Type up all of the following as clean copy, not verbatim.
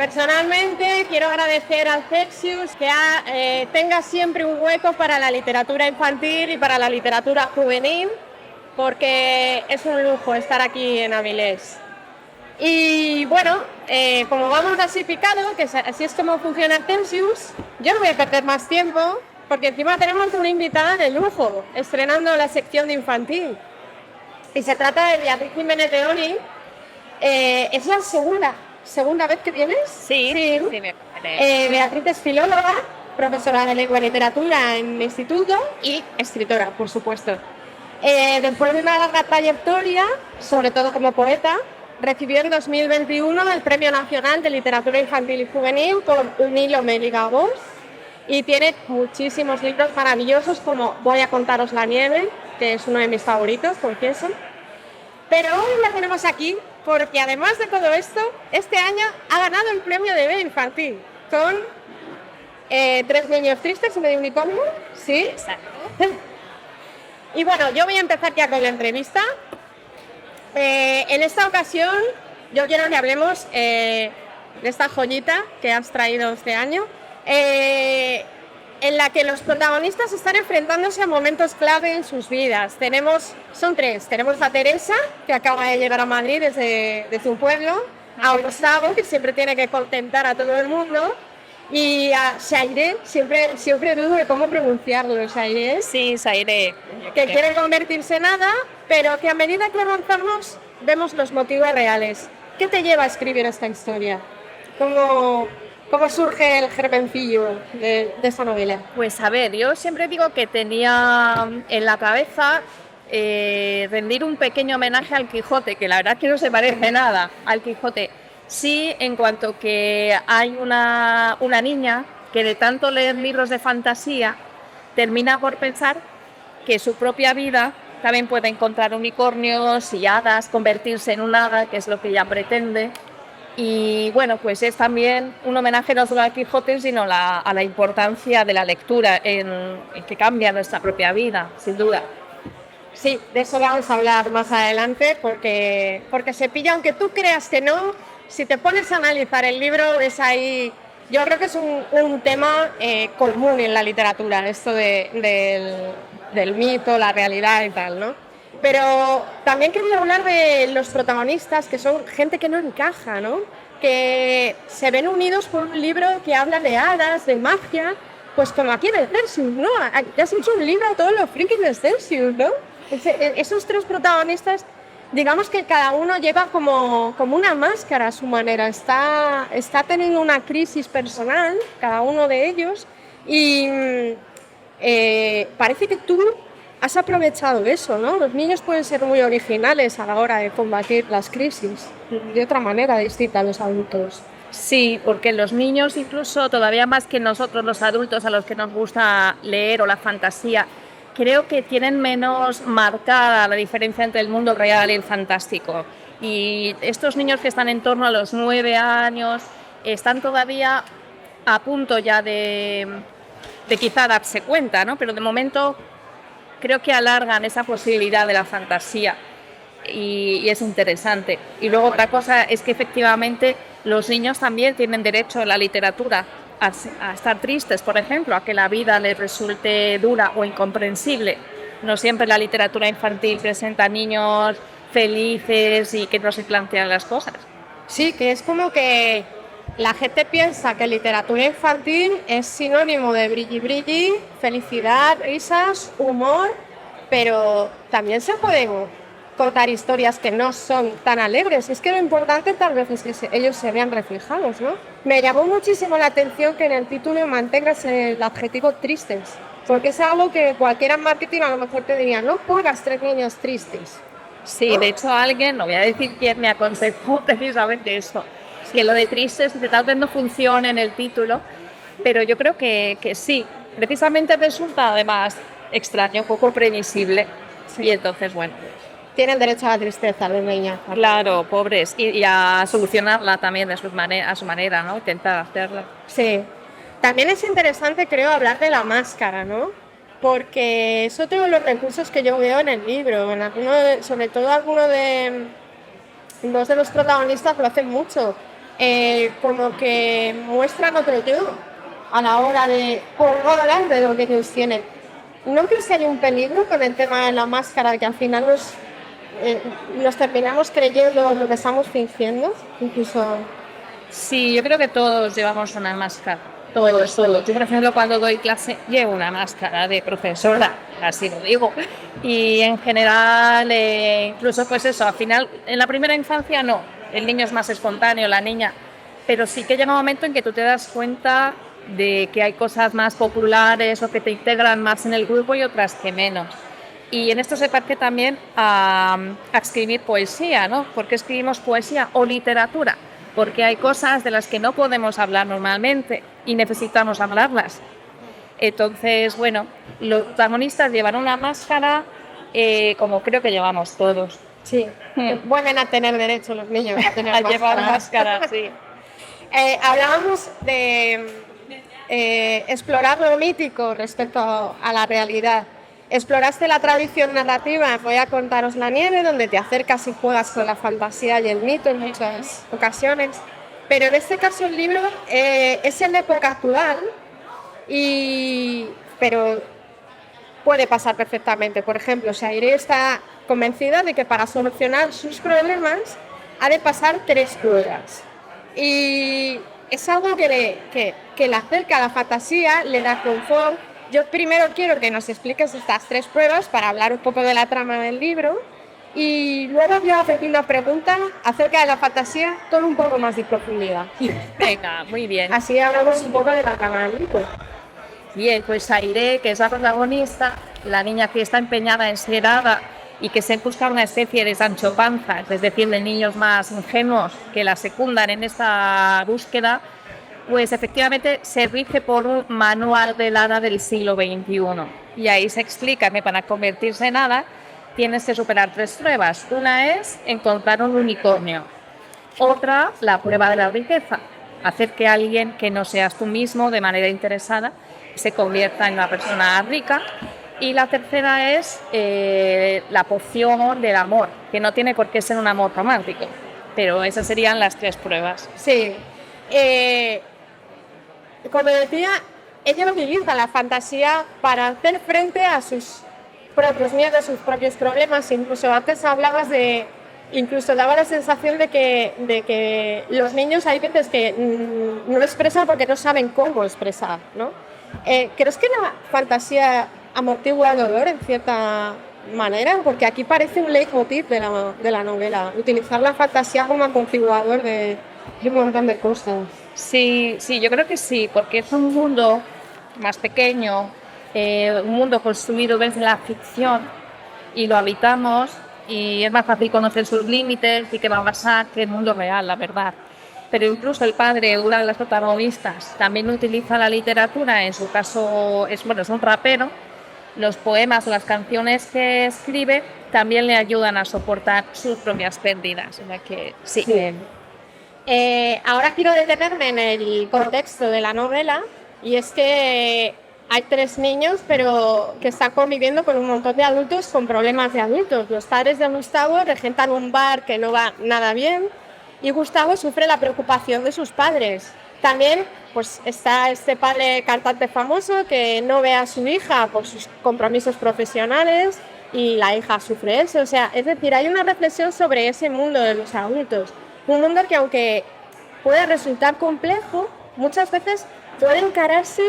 Personalmente quiero agradecer al Celsius que tenga siempre un hueco para la literatura infantil y para la literatura juvenil, porque es un lujo estar aquí en Avilés. Y bueno, como vamos así picado, que así es como funciona el Celsius, yo no voy a perder más tiempo, porque encima tenemos una invitada de lujo, estrenando la sección de infantil. Y se trata de Beatriz Jiménez de Ori. Es la segunda vez que vienes. Sí. Beatriz es filóloga, profesora de lengua y literatura en mi instituto y escritora, por supuesto. Después de una larga trayectoria, sobre todo como poeta, recibió en 2021 el Premio Nacional de Literatura Infantil y Juvenil por Un hilo me liga a vos, y tiene muchísimos libros maravillosos como Voy a contaros la nieve, que es uno de mis favoritos, confieso. Pero hoy la tenemos aquí porque además de todo esto, este año ha ganado el premio de B infantil con Tres niños tristes y medio unicornio. Sí, exacto. Y bueno, yo voy a empezar ya con la entrevista. En esta ocasión yo quiero que hablemos de esta joyita que has traído este año, en la que los protagonistas están enfrentándose a momentos clave en sus vidas. Son tres. Tenemos a Teresa, que acaba de llegar a Madrid desde su pueblo, a Gustavo, que siempre tiene que contentar a todo el mundo, y a Shaire, siempre dudo de cómo pronunciarlo, Shaire. Sí, Shaire. Que quiere convertirse en hada, pero que a medida que avanzamos vemos los motivos reales. ¿Qué te lleva a escribir esta historia? ¿Cómo surge el germencillo de esta novela? Pues a ver, yo siempre digo que tenía en la cabeza rendir un pequeño homenaje al Quijote, que la verdad es que no se parece nada al Quijote. Sí, en cuanto que hay una niña que de tanto leer libros de fantasía termina por pensar que su propia vida también puede encontrar unicornios y hadas, convertirse en un hada, que es lo que ella pretende. Y bueno, pues es también un homenaje no solo al Quijote, sino a la importancia de la lectura en que cambia nuestra propia vida, sin duda. Sí, de eso vamos a hablar más adelante, porque se pilla, aunque tú creas que no, si te pones a analizar el libro, es ahí. Yo creo que es un tema común en la literatura, esto del mito, la realidad y tal, ¿no? Pero también quería hablar de los protagonistas, que son gente que no encaja, ¿no? Que se ven unidos por un libro que habla de hadas, de magia, pues como aquí en el Celsius, ¿no? Has hecho un libro a todos los frikis del Celsius, ¿no? Esos tres protagonistas, digamos que cada uno lleva como una máscara a su manera, está teniendo una crisis personal, cada uno de ellos, y parece que tú has aprovechado eso, ¿no? Los niños pueden ser muy originales a la hora de combatir las crisis, de otra manera distinta a los adultos. Sí, porque los niños, incluso todavía más que nosotros los adultos a los que nos gusta leer o la fantasía, creo que tienen menos marcada la diferencia entre el mundo real y el fantástico. Y estos niños que están en torno a los 9 años están todavía a punto ya de quizá darse cuenta, ¿no? Pero de momento creo que alargan esa posibilidad de la fantasía y es interesante. Y luego otra cosa es que efectivamente los niños también tienen derecho a la literatura, a estar tristes, por ejemplo, a que la vida les resulte dura o incomprensible. No siempre la literatura infantil presenta niños felices y que no se plantean las cosas. Sí, que es como que la gente piensa que literatura infantil es sinónimo de brilli, felicidad, risas, humor, pero también se pueden contar historias que no son tan alegres. Es que lo importante tal vez es que ellos se vean reflejados, ¿no? Me llamó muchísimo la atención que en el título mantengas el adjetivo tristes, porque es algo que cualquiera en marketing a lo mejor te diría, no pongas tres niños tristes. Sí, de hecho alguien, no voy a decir quién, me aconsejó precisamente eso, que lo de tristes tal vez no funcione en el título, pero yo creo que sí, precisamente resulta además extraño, poco previsible, sí. Y entonces bueno, tienen derecho a la tristeza los niños. Claro, pobres, y a solucionarla también a su manera, ¿no? Intentar hacerla. Sí, también es interesante creo hablar de la máscara, ¿no? Porque es otro de los recursos que yo veo en el libro, sobre todo algunos de los protagonistas lo hacen mucho. como que muestran otro yo a la hora de hablar de lo que ellos tienen. ¿No crees que hay un peligro con el tema de la máscara, que al final nos terminamos creyendo lo que estamos fingiendo? Incluso... Sí, yo creo que todos llevamos una máscara. Todos. Yo, por ejemplo, cuando doy clase, llevo una máscara de profesora, así lo digo. Y en general, incluso pues eso, al final, en la primera infancia no. El niño es más espontáneo, la niña. Pero sí que llega un momento en que tú te das cuenta de que hay cosas más populares o que te integran más en el grupo y otras que menos. Y en esto se parte también a escribir poesía, ¿no? ¿Por qué escribimos poesía o literatura? Porque hay cosas de las que no podemos hablar normalmente y necesitamos hablarlas. Entonces, bueno, los protagonistas llevan una máscara como creo que llevamos todos. Sí, vuelven a tener derecho los niños a tener llevar máscara, sí. Hablábamos de explorar lo mítico respecto a la realidad. Exploraste la tradición narrativa, voy a contaros la nieve, donde te acercas y juegas con la fantasía y el mito en muchas ocasiones. Pero en este caso el libro es en la época actual, pero puede pasar perfectamente. Por ejemplo, Shairé está convencida de que para solucionar sus problemas ha de pasar 3 pruebas. Y es algo que le acerca a la fantasía, le da confort. Yo primero quiero que nos expliques estas 3 pruebas para hablar un poco de la trama del libro y luego voy a hacer una pregunta acerca de la fantasía con un poco más de profundidad. Venga, muy bien. Así hablamos un poco de la trama del libro. Bien, pues Shairé, que es la protagonista, la niña que está empeñada en ser hada y que se busca una especie de Sancho Panza, es decir, de niños más ingenuos que la secundan en esta búsqueda, pues efectivamente se rige por un manual del hada del siglo XXI. Y ahí se explica que para convertirse en hada tienes que superar 3 pruebas. Una es encontrar un unicornio. Otra, la prueba de la riqueza. Hacer que alguien que no seas tú mismo de manera interesada se convierta en una persona rica. Y la tercera es la poción del amor, que no tiene por qué ser un amor romántico. Pero esas serían las 3 pruebas. Sí. Como decía, ella utiliza la fantasía para hacer frente a sus propios miedos, sus propios problemas. Incluso antes hablabas incluso daba la sensación de que los niños hay veces que no expresan porque no saben cómo expresar, ¿no? ¿Crees que la fantasía amortigua el dolor en cierta manera? Porque aquí parece un leitmotiv de la novela, utilizar la fantasía como amortiguador de un montón de cosas. Sí, yo creo que sí, porque es un mundo más pequeño, un mundo construido desde la ficción y lo habitamos y es más fácil conocer sus límites y qué va a pasar que el mundo real, la verdad. Pero incluso el padre, una de las protagonistas, también utiliza la literatura, en su caso es un rapero. Los poemas o las canciones que escribe también le ayudan a soportar sus propias pérdidas. O sea que sí. Ahora quiero detenerme en el contexto de la novela, y es que hay 3 niños pero que están conviviendo con un montón de adultos con problemas de adultos. Los padres de Gustavo regentan un bar que no va nada bien y Gustavo sufre la preocupación de sus padres. También pues está este padre cantante famoso que no ve a su hija por sus compromisos profesionales y la hija sufre eso. O sea, es decir, hay una reflexión sobre ese mundo de los adultos. Un mundo que, aunque puede resultar complejo, muchas veces puede encararse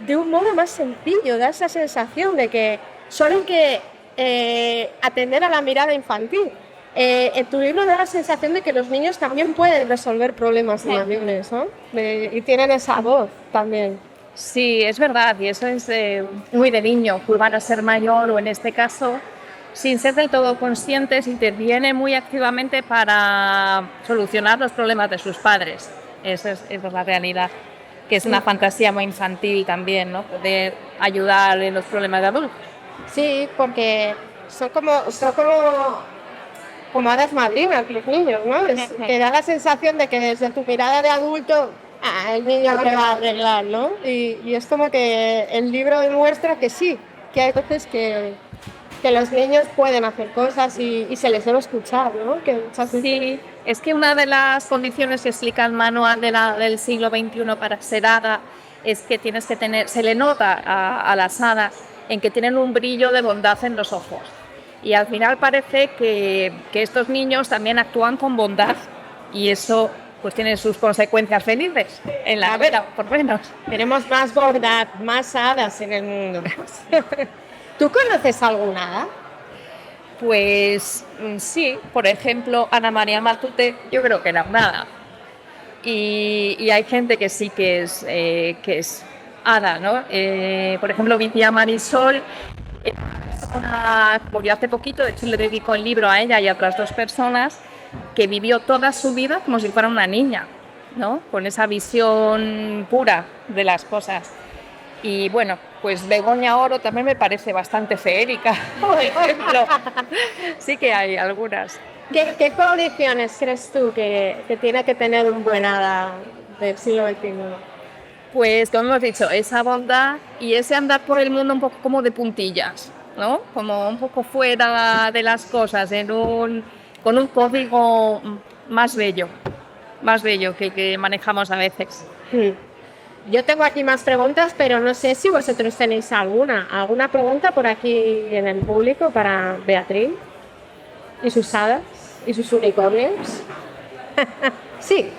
de un modo más sencillo. Da esa sensación de que solo hay que atender a la mirada infantil. En tu libro da la sensación de que los niños también pueden resolver problemas mayores, ¿no? Y tienen esa voz también. Sí, es verdad, y eso es muy de niño, jugar a ser mayor o en este caso, sin ser del todo conscientes, interviene muy activamente para solucionar los problemas de sus padres. Esa es la realidad, que es una fantasía muy infantil también, ¿no? Poder ayudar en los problemas de adultos. Sí, porque son como hadas madrinas los niños, ¿no? Te da la sensación de que desde tu mirada de adulto el niño te va a arreglar, ¿no? Y es como que el libro demuestra que sí, que hay veces que los niños pueden hacer cosas y se les debe escuchar, ¿no? Que Sí, Es que una de las condiciones que explica el manual del siglo XXI para ser hada es que tienes que tener, se le nota a las hadas en que tienen un brillo de bondad en los ojos. Y al final parece que estos niños también actúan con bondad y eso pues tiene sus consecuencias felices en la vida, por lo menos. Tenemos más bondad, más hadas en el mundo. ¿Tú conoces alguna hada? Pues sí, por ejemplo, Ana María Matute, yo creo que era nada. Y hay gente que sí que es hada, ¿no? Por ejemplo, Vicia Marisol, murió hace poquito, de hecho le dedico el libro a ella y a otras 2 personas, que vivió toda su vida como si fuera una niña, ¿no? Con esa visión pura de las cosas. Y bueno, pues Begoña Oro también me parece bastante feérica, por ejemplo. Sí que hay algunas. ¿Qué condiciones crees tú que tiene que tener un buen hada del siglo XXI? Pues, como hemos dicho, esa bondad y ese andar por el mundo un poco como de puntillas, ¿no? Como un poco fuera de las cosas, con un código más bello que manejamos a veces. Yo tengo aquí más preguntas, pero no sé si vosotros tenéis alguna pregunta por aquí en el público para Beatriz y sus hadas y sus unicornios. Sí.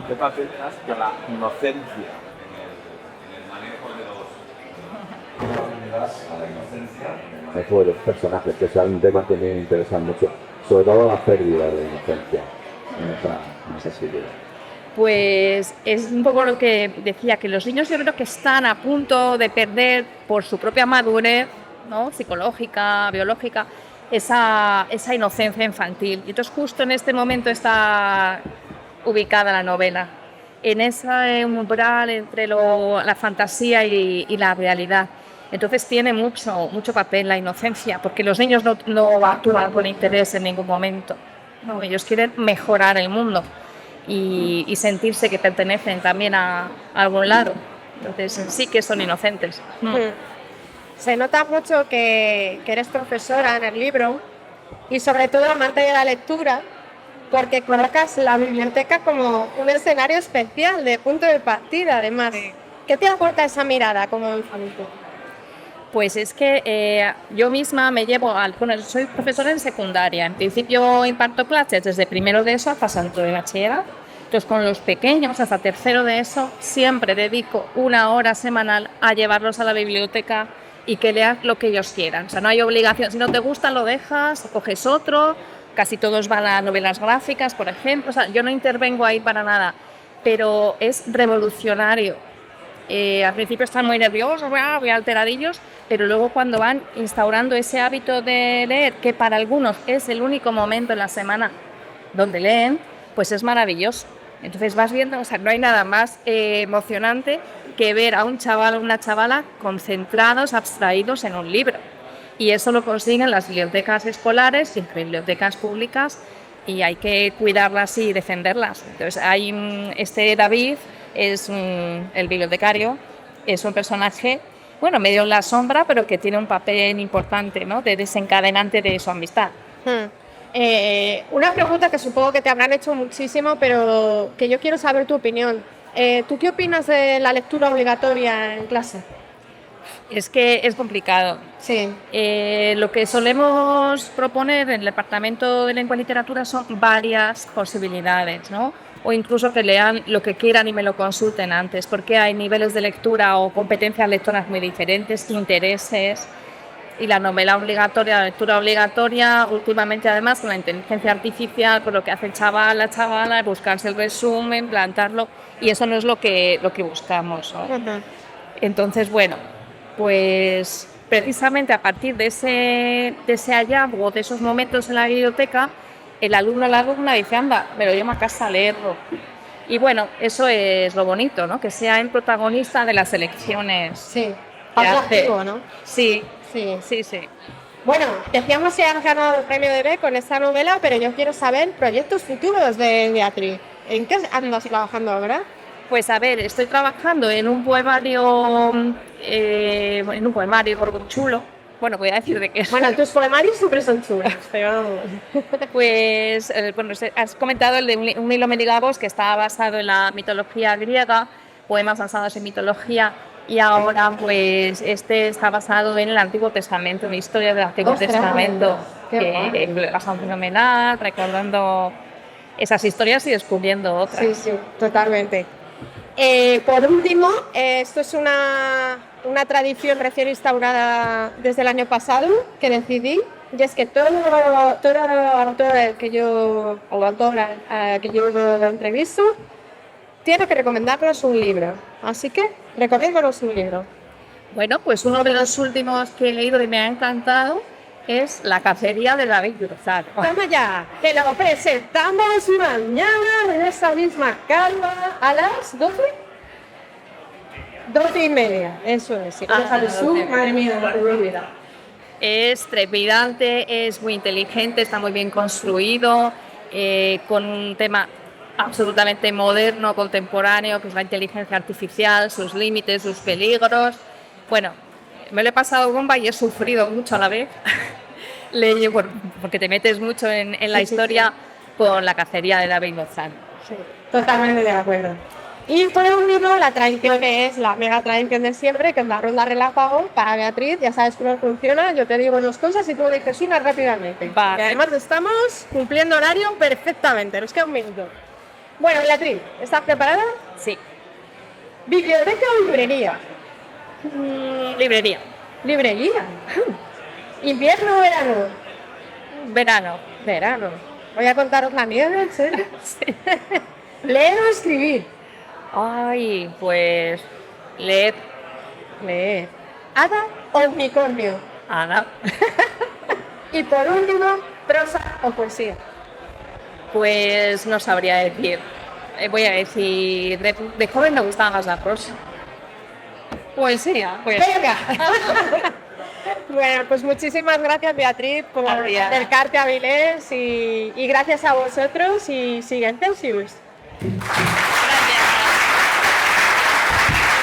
¿Qué papel das que la inocencia en el manejo de los personajes? Que es un tema que me interesa mucho, sobre todo la pérdida de inocencia en esa serie. Pues es un poco lo que decía, que los niños yo creo que están a punto de perder por su propia madurez, ¿no? Psicológica, biológica, esa inocencia infantil. Y entonces justo en este momento está ubicada la novela, en ese umbral entre la fantasía y la realidad. Entonces tiene mucho papel la inocencia, porque los niños no actúan con interés en ningún momento, ¿no? Ellos quieren mejorar el mundo y sentirse que pertenecen también a algún lado. Entonces sí que son inocentes. Se nota mucho que eres profesora en el libro y sobre todo amante de la lectura, porque colocas la biblioteca como un escenario especial de punto de partida, además. ¿Qué te aporta esa mirada como infante? Pues es que yo misma me llevo soy profesora en secundaria. En principio imparto clases desde primero de ESO hasta segundo de bachillerato. Entonces con los pequeños hasta tercero de ESO siempre dedico 1 hora semanal a llevarlos a la biblioteca y que lean lo que ellos quieran. O sea, no hay obligación. Si no te gusta lo dejas, coges otro. Casi todos van a novelas gráficas, por ejemplo. O sea, yo no intervengo ahí para nada, pero es revolucionario. Al principio están muy nerviosos, muy alteradillos, pero luego cuando van instaurando ese hábito de leer, que para algunos es el único momento en la semana donde leen, pues es maravilloso. Entonces vas viendo, o sea, no hay nada más emocionante que ver a un chaval o una chavala concentrados, abstraídos en un libro. Y eso lo consiguen las bibliotecas escolares y las bibliotecas públicas, y hay que cuidarlas y defenderlas. Entonces este David es el bibliotecario, es un personaje, bueno, medio en la sombra, pero que tiene un papel importante, ¿no? De desencadenante de su amistad. Una pregunta que supongo que te habrán hecho muchísimo, pero que yo quiero saber tu opinión. ¿Tú qué opinas de la lectura obligatoria en clase? Es que es complicado. Sí. Lo que solemos proponer en el Departamento de Lengua y Literatura son varias posibilidades, ¿no? O incluso que lean lo que quieran y me lo consulten antes, porque hay niveles de lectura o competencias lectoras muy diferentes, intereses. Y la novela obligatoria, la lectura obligatoria, últimamente además con la inteligencia artificial, pues lo que hace el chaval, la chavala, es buscarse el resumen, plantarlo, y eso no es lo que buscamos, ¿no? Uh-huh. Entonces, bueno, pues precisamente a partir de ese hallazgo, de esos momentos en la biblioteca, el alumno o la alumna dice, anda, me lo llevo a casa a leerlo. Y bueno, eso es lo bonito, ¿no? Que sea el protagonista de las elecciones. Sí, atractivo, ¿no? Sí. Bueno, decíamos que has ganado el premio de B con esta novela, pero yo quiero saber proyectos futuros de Beatriz. ¿En qué andas trabajando ahora? Pues a ver, estoy trabajando en un poemario gorgonchulo, Bueno, voy a decir de qué es. Bueno, tus poemarios siempre son chulos, pero vamos. Pues, bueno, has comentado el de Un hilo mendigavos, que está basado en la mitología griega, poemas basados en mitología, y ahora pues este está basado en el Antiguo Testamento, en la historia del Antiguo ¡Ostras! Testamento, ¡Qué que lo he pasado fenomenal, recordando esas historias y descubriendo otras. Sí, sí, totalmente. Por último, esto es una tradición recién instaurada desde el año pasado que decidí, y es que todo autor que yo, o autora que yo entrevisto, tiene que recomendarnos un libro. Así que, recomiéndanos un libro. Bueno, pues uno de los últimos que he leído y me ha encantado es La cacería de David Cruzado. Toma ya, que lo presentamos mañana en esta misma calma a las 12. 12:30, eso es. Si no sabes tú, madre mía, no te voy a olvidar. Es trepidante, es muy inteligente, está muy bien construido, con un tema absolutamente moderno, contemporáneo, que es la inteligencia artificial, sus límites, sus peligros. Bueno, me lo he pasado bomba y he sufrido mucho a la vez, bueno, porque te metes mucho en la historia con La cacería de David Cruzado. Sí, totalmente de acuerdo. Y por último, la tradición que es la mega tradición de siempre, que es la ronda relámpago para Beatriz. Ya sabes cómo funciona, yo te digo unas cosas y tú dices una rápidamente. Vale. Y además estamos cumpliendo horario perfectamente, nos queda un minuto. Bueno, Beatriz, ¿estás preparada? Sí. ¿Biblioteca o librería? Librería. Librería. ¿Invierno o verano? Verano. Verano. Voy a contaros la mierda, ¿en serio? Sí. ¿Leer o escribir? Ay, pues leer. Leer. ¿Hada o unicornio? Ana. Y por último, prosa o poesía. Pues no sabría decir. Voy a decir, de joven me gustaba más la prosa. Poesía. Pues. ¡Venga! Bueno, pues muchísimas gracias, Beatriz, por acercarte a Avilés y gracias a vosotros y siguiente.